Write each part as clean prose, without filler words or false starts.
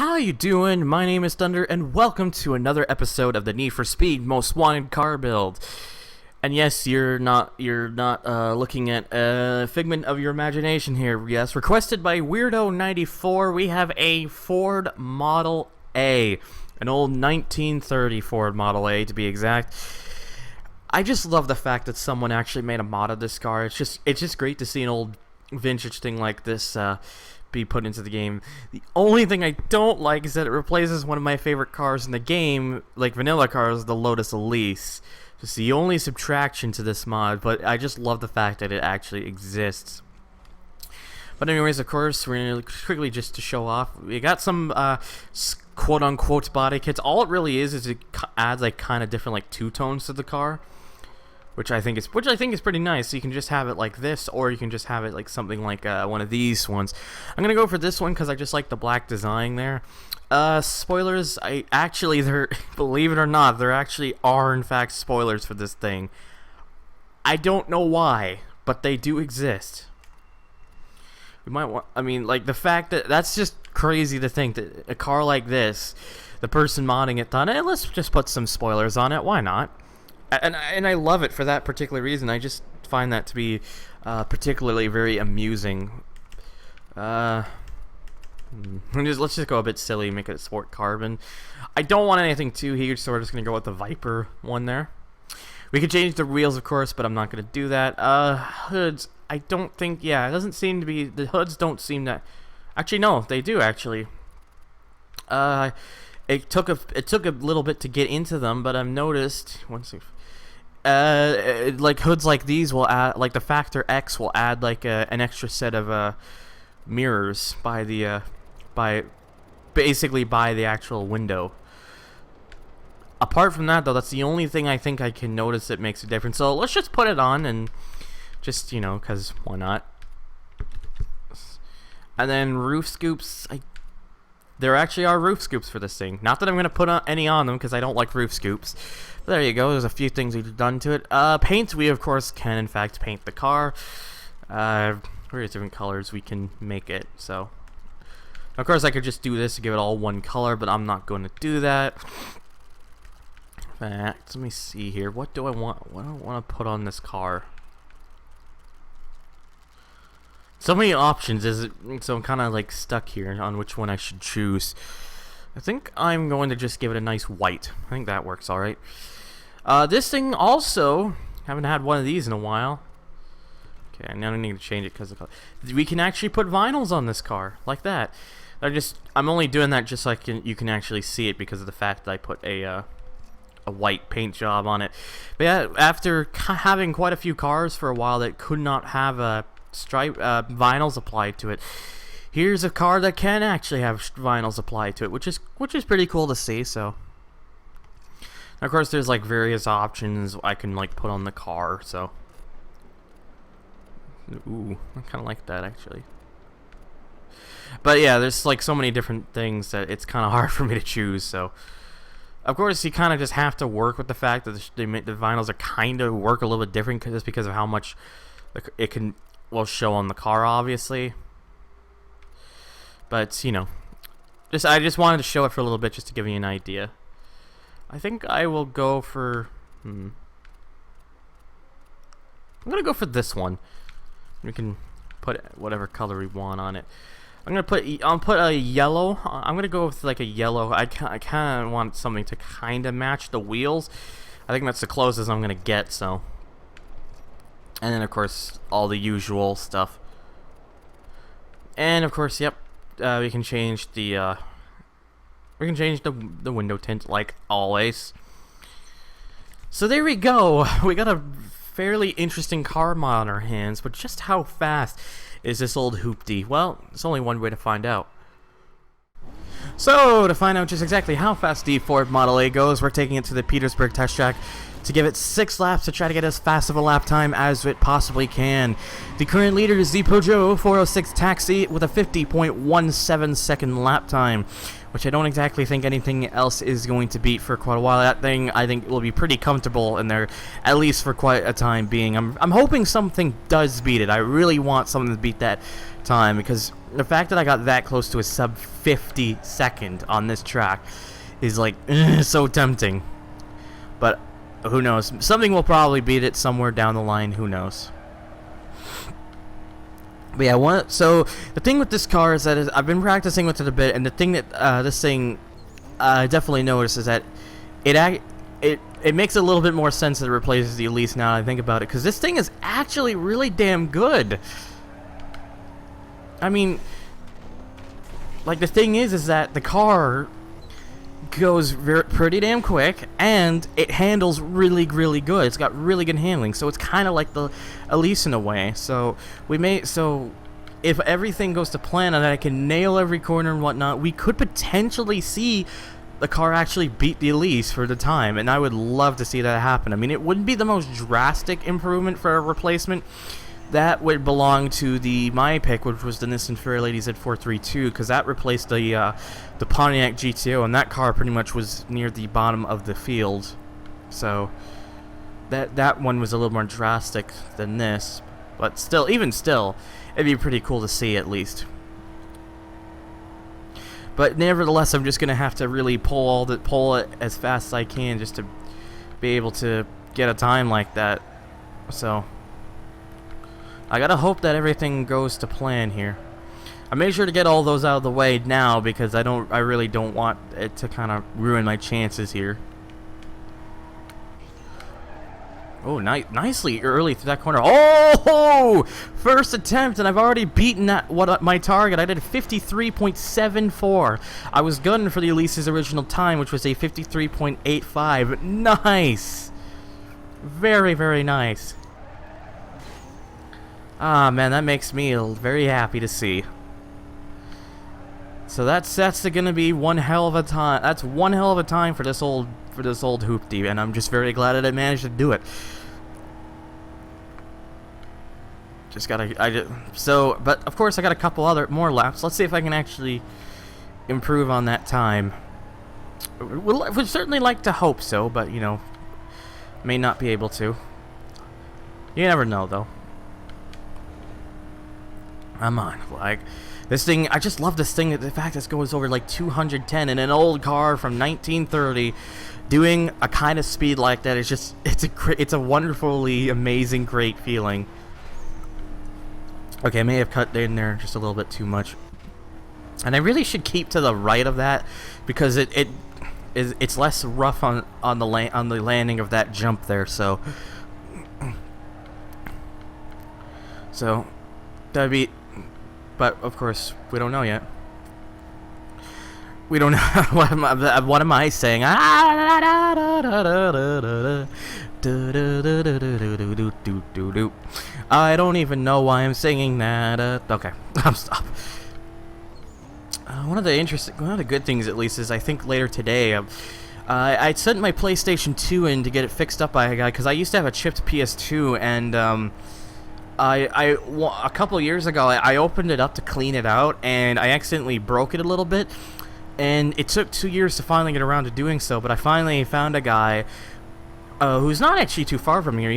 How you doing? My name is Thunder, and welcome to another episode of the Need for Speed Most Wanted Car Build. And yes, you're not looking at a figment of your imagination here. Yes, requested by Weirdo94, we have a Ford Model A, an old 1930 Ford Model A to be exact. I just love the fact that someone actually made a mod of this car. It's just great to see an old vintage thing like this be put into the game. The only thing I don't like is that it replaces one of my favorite cars in the game, like vanilla cars, the Lotus Elise. Just the only subtraction to this mod, but I just love the fact that it actually exists. But anyways, of course, we're gonna quickly just to show off. We got some quote-unquote body kits. All it really is it adds like kind of different like two-tones to the car, which I think is pretty nice. So you can just have it like this, or you can just have it like something like one of these ones. I'm gonna go for this one because I just like the black design there. Spoilers. They're believe it or not, there actually are in fact spoilers for this thing. I don't know why, but they do exist. We might want. I mean, like the fact that's just crazy to think that a car like this, the person modding it thought, let's just put some spoilers on it. Why not? And I love it for that particular reason. I just find that to be particularly very amusing. Let's just go a bit silly, make it a sport carbon. I don't want anything too huge, so we're just gonna go with the Viper one there. We could change the wheels, of course, but I'm not gonna do that. Hoods, I don't think. Yeah, it doesn't seem to be. The hoods don't seem that. Actually, no, they do actually. It took a little bit to get into them, but I've noticed like hoods like these will add, like the Factor X will add like an extra set of mirrors basically by the actual window. Apart from that, though, that's the only thing I think I can notice that makes a difference. So let's just put it on and just, you know, because why not? And then roof scoops. There actually are roof scoops for this thing. Not that I'm going to put any on them because I don't like roof scoops. But there you go. There's a few things we've done to it. Paint. We, of course, can, in fact, paint the car. Various different colors we can make it. So, of course, I could just do this to give it all one color, but I'm not going to do that. In fact, let me see here. What do I want? What do I want to put on this car? So many options, so I'm kind of like stuck here on which one I should choose. I think I'm going to just give it a nice white. I think that works all right. This thing also, haven't had one of these in a while. Okay, now I need to change it because we can actually put vinyls on this car like that. I'm only doing that just so you can actually see it because of the fact that I put a white paint job on it. But yeah, after having quite a few cars for a while that could not have a vinyls applied to it, here's a car that can actually have vinyls applied to it, which is pretty cool to see. So, and of course, there's like various options I can like put on the car. So, ooh, I kind of like that actually. But yeah, there's like so many different things that it's kind of hard for me to choose. So, of course, you kind of just have to work with the fact that the vinyls are kind of work a little bit different just because of how much it can. Will show on the car, obviously, but you know, I just wanted to show it for a little bit just to give you an idea. I think I will go for I'm gonna go for this one. We can put whatever color we want on it. I'll put a yellow. I'm gonna go with like a yellow. I kind of want something to kind of match the wheels. I think that's the closest I'm gonna get. So. And then, of course, all the usual stuff. And of course, yep, we can change the window tint like always. So there we go. We got a fairly interesting car mod on our hands, but just how fast is this old hooptie? Well, there's only one way to find out. So to find out just exactly how fast the Ford Model A goes, we're taking it to the Petersburg test track to give it 6 laps to try to get as fast of a lap time as it possibly can. The current leader is the Peugeot 406 Taxi with a 50.17 second lap time, which I don't exactly think anything else is going to beat for quite a while. That thing, I think, will be pretty comfortable in there, at least for quite a time being. I'm hoping something does beat it. I really want something to beat that time because the fact that I got that close to a sub 50 second on this track is like so tempting. But who knows? Something will probably beat it somewhere down the line. Who knows? But yeah, so the thing with this car is that I've been practicing with it a bit, and the thing that this thing I definitely noticed is that it makes a little bit more sense that it replaces the Elise now that I think about it, because this thing is actually really damn good. I mean, like, the thing is that the car goes pretty damn quick, and it handles really, really good. It's got really good handling, so it's kind of like the Elise in a way. So if everything goes to plan and I can nail every corner and whatnot, we could potentially see the car actually beat the Elise for the time, and I would love to see that happen. I mean, it wouldn't be the most drastic improvement for a replacement. That would belong to my pick, which was the Nissan Fairlady Z432, because that replaced the Pontiac GTO, and that car pretty much was near the bottom of the field. So that one was a little more drastic than this, but still, even still, it'd be pretty cool to see at least. But nevertheless, I'm just gonna have to really pull it as fast as I can just to be able to get a time like that. So I gotta hope that everything goes to plan here. I made sure to get all those out of the way now because I really don't want it to kind of ruin my chances here. Oh, nicely early through that corner. Oh, first attempt, and I've already beaten my target. I did 53.74. I was gunning for the Elise's original time, which was a 53.85. Nice, very, very nice. Ah, man, that makes me very happy to see. So that's gonna be one hell of a time. That's one hell of a time for this old hooptie, and I'm just very glad that I managed to do it. But of course I got a couple more laps. Let's see if I can actually improve on that time. Would certainly like to hope so, but you know, may not be able to. You never know, though. Come on, like, this thing, I just love this thing, the fact that it goes over like 210 in an old car from 1930, doing a kind of speed like that is just, it's a wonderfully amazing, great feeling. Okay, I may have cut in there just a little bit too much, and I really should keep to the right of that because it's less rough on the landing of that jump there. So that'd be. But of course, we don't know yet. We don't know. What am I saying? I don't even know why I'm singing that. Okay, I'm stop. One of the good things, at least, is I think later today, I sent my PlayStation 2 in to get it fixed up by a guy because I used to have a chipped PS2, and a couple years ago, I opened it up to clean it out, and I accidentally broke it a little bit, and it took 2 years to finally get around to doing so, but I finally found a guy who's not actually too far from here.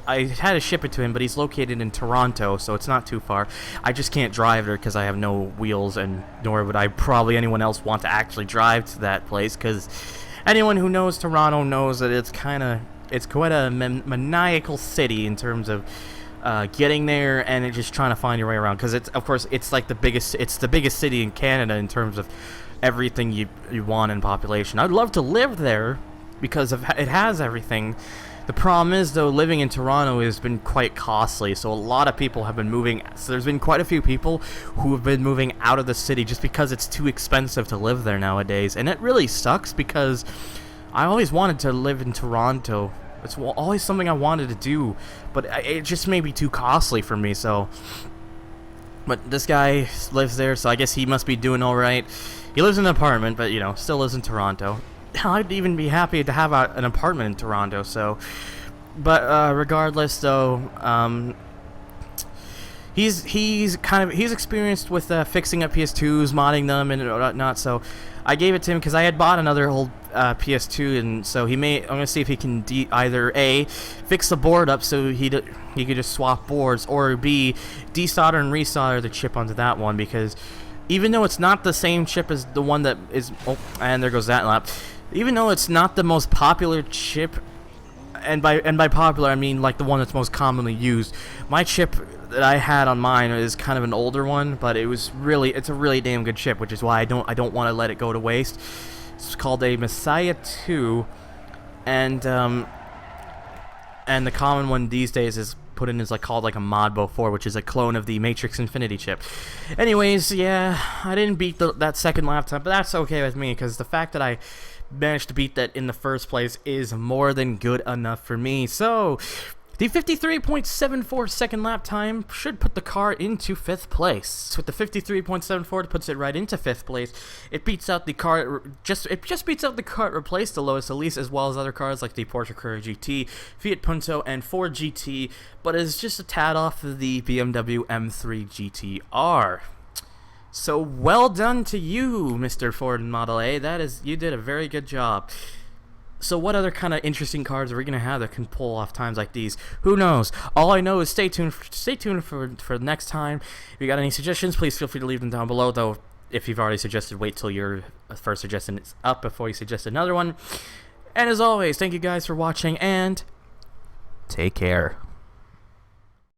I had to ship it to him, but he's located in Toronto, so it's not too far. I just can't drive there because I have no wheels, and nor would anyone else want to actually drive to that place, because anyone who knows Toronto knows that it's quite a maniacal city in terms of getting there and just trying to find your way around, because it's like the biggest city in Canada in terms of everything you want in population. I'd love to live there because it has everything. The problem is, though, living in Toronto has been quite costly, so a lot of people have been moving. So there's been quite a few people who have been moving out of the city just because it's too expensive to live there nowadays, and it really sucks because I always wanted to live in Toronto. It's always something I wanted to do, but it just may be too costly for me, so. But this guy lives there, so I guess he must be doing alright. He lives in an apartment, but, you know, still lives in Toronto. I'd even be happy to have an apartment in Toronto, so. But, regardless, though, he's experienced with fixing up PS2s, modding them, and whatnot, so I gave it to him because I had bought another old PS2, and so I'm gonna see if he can either A, fix the board up so he could just swap boards, or B, desolder and resolder the chip onto that one, because even though it's not the same chip as the one that is, oh, and there goes that lap. Even though it's not the most popular chip, and by popular I mean like the one that's most commonly used, my chip that I had on mine is kind of an older one, but it's a really damn good chip, which is why I don't want to let it go to waste. It's called a Messiah 2, and the common one these days is put in is called a Modbo 4, which is a clone of the Matrix Infinity chip. Anyways, yeah, I didn't beat that second lap time, but that's okay with me, because the fact that I managed to beat that in the first place is more than good enough for me. So the 53.74 second lap time should put the car into 5th place. With the 53.74, it puts it right into 5th place. It beats out the car, it just beats out the car it replaced, the Lotus Elise, as well as other cars like the Porsche Carrera GT, Fiat Punto, and Ford GT, but is just a tad off of the BMW M3 GTR. So well done to you, Mr. Ford Model A. You did a very good job. So what other kind of interesting cars are we going to have that can pull off times like these? Who knows? All I know is stay tuned for next time. If you got any suggestions, please feel free to leave them down below. Though, if you've already suggested, wait till your first suggestion is up before you suggest another one. And as always, thank you guys for watching, and take care.